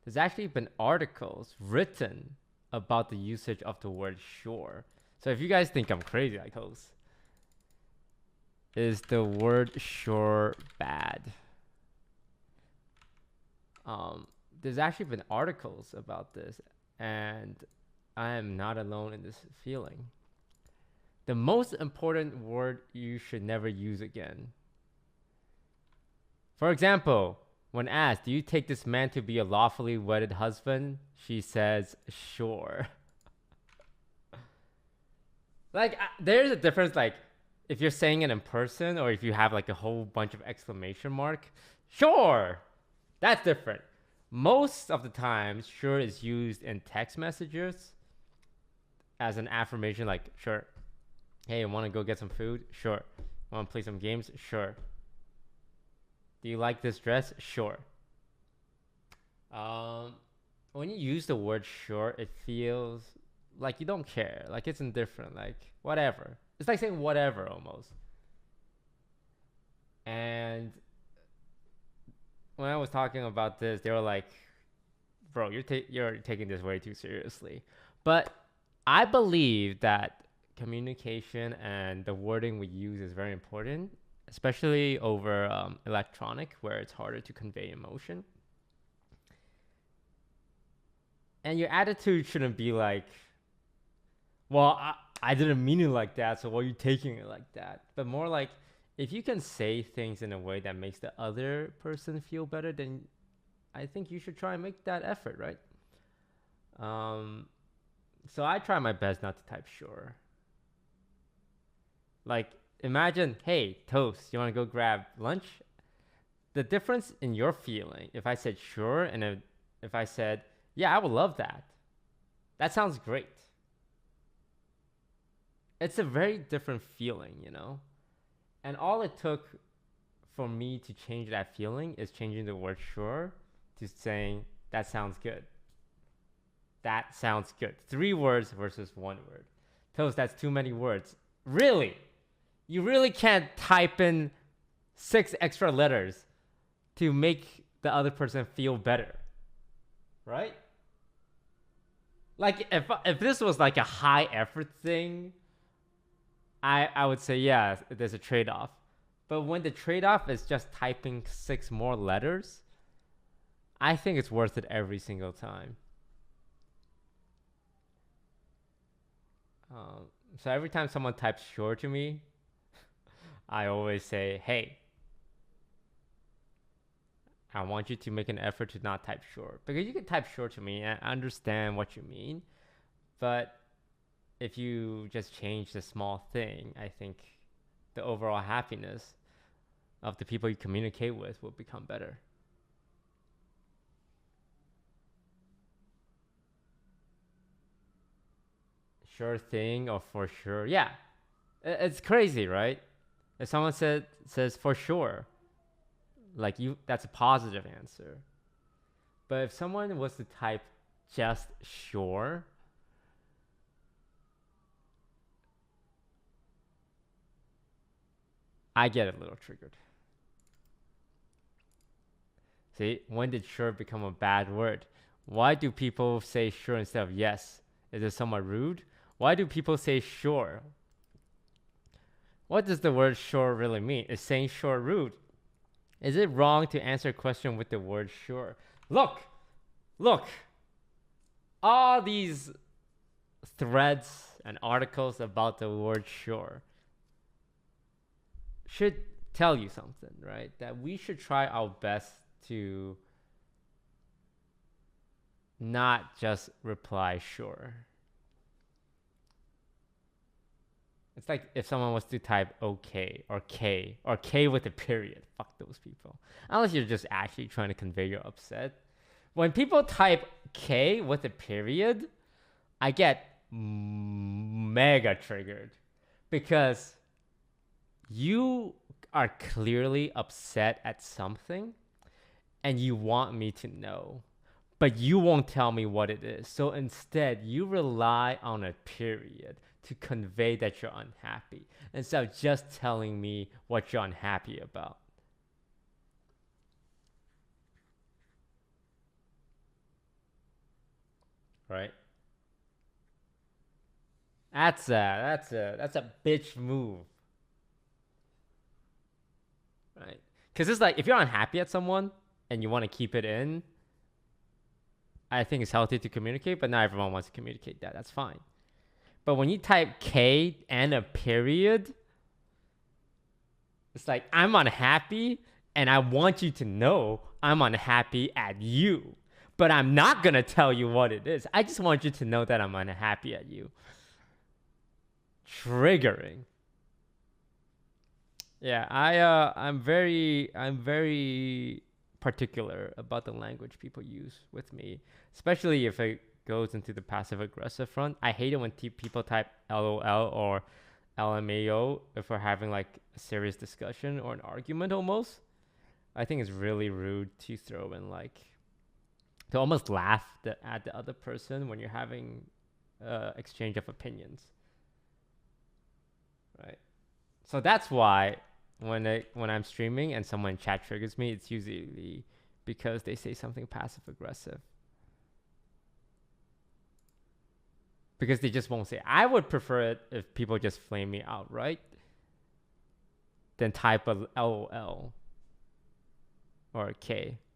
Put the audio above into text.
There's actually been articles written about the usage of the word sure. So if you guys think I'm crazy, like host, is the word sure bad? There's actually been articles about this, and I am not alone in this feeling. The most important word you should never use again. For example, when asked, do you take this man to be a lawfully wedded husband? She says, sure. Like, there's a difference, like, if you're saying it in person or if you have like a whole bunch of exclamation mark, sure, that's different. Most of the time, sure is used in text messages as an affirmation, like, sure. Hey, want to go get some food? Sure. Want to play some games? Sure. Do you like this dress? Sure. When you use the word sure, it feels like you don't care. Like it's indifferent. Like whatever. It's like saying whatever almost. And when I was talking about this, they were like, "Bro, you're taking this way too seriously." But I believe that communication and the wording we use is very important, especially over electronic, where it's harder to convey emotion. And your attitude shouldn't be like, well, I didn't mean it like that, so why are you taking it like that? But more like, if you can say things in a way that makes the other person feel better, then I think you should try and make that effort, right? So I try my best not to type sure. Like, imagine, hey, Toast, you want to go grab lunch? The difference in your feeling, if I said sure, and if I said, yeah, I would love that. That sounds great. It's a very different feeling, you know? And all it took for me to change that feeling is changing the word sure to saying, that sounds good. That sounds good. 3 words versus 1 word. Toast, that's too many words. Really? You really can't type in 6 extra letters to make the other person feel better, right? Like if this was like a high effort thing, I would say yeah, there's a trade off. But when the trade off is just typing 6 more letters, I think it's worth it every single time. So every time someone types sure to me, I always say, hey, I want you to make an effort to not type sure. Because you can type sure to me and I understand what you mean. But if you just change the small thing, I think the overall happiness of the people you communicate with will become better. Sure thing or for sure. Yeah. It's crazy, right? If someone says for sure, like you that's a positive answer. But if someone was to type just sure, I get a little triggered. See, when did sure become a bad word? Why do people say sure instead of yes? Is it somewhat rude? Why do people say sure? What does the word sure really mean? Is saying sure rude? Is it wrong to answer a question with the word sure? Look, all these threads and articles about the word sure should tell you something, right? That we should try our best to not just reply sure. It's like if someone was to type okay or K with a period. Fuck those people. Unless you're just actually trying to convey your upset. When people type K with a period, I get mega triggered because you are clearly upset at something and you want me to know, but you won't tell me what it is. So instead, you rely on a period to convey that you're unhappy instead of just telling me what you're unhappy about. right? That's a bitch move, right? Because it's like if you're unhappy at someone and you want to keep it in, I think it's healthy to communicate, but not everyone wants to communicate that. That's fine. But when you type K and a period, it's like I'm unhappy and I want you to know I'm unhappy at you. But I'm not gonna tell you what it is. I just want you to know that I'm unhappy at you. Triggering. Yeah, I'm very particular about the language people use with me, especially if it goes into the passive aggressive front. I hate it when people type LOL or LMAO if we're having like a serious discussion or an argument almost. I think it's really rude to throw in like to almost laugh at the other person when you're having exchange of opinions, right? So that's why when I'm streaming and someone in chat triggers me, it's usually because they say something passive aggressive. Because they just won't say. I would prefer it if people just flame me outright than type a LOL or a K.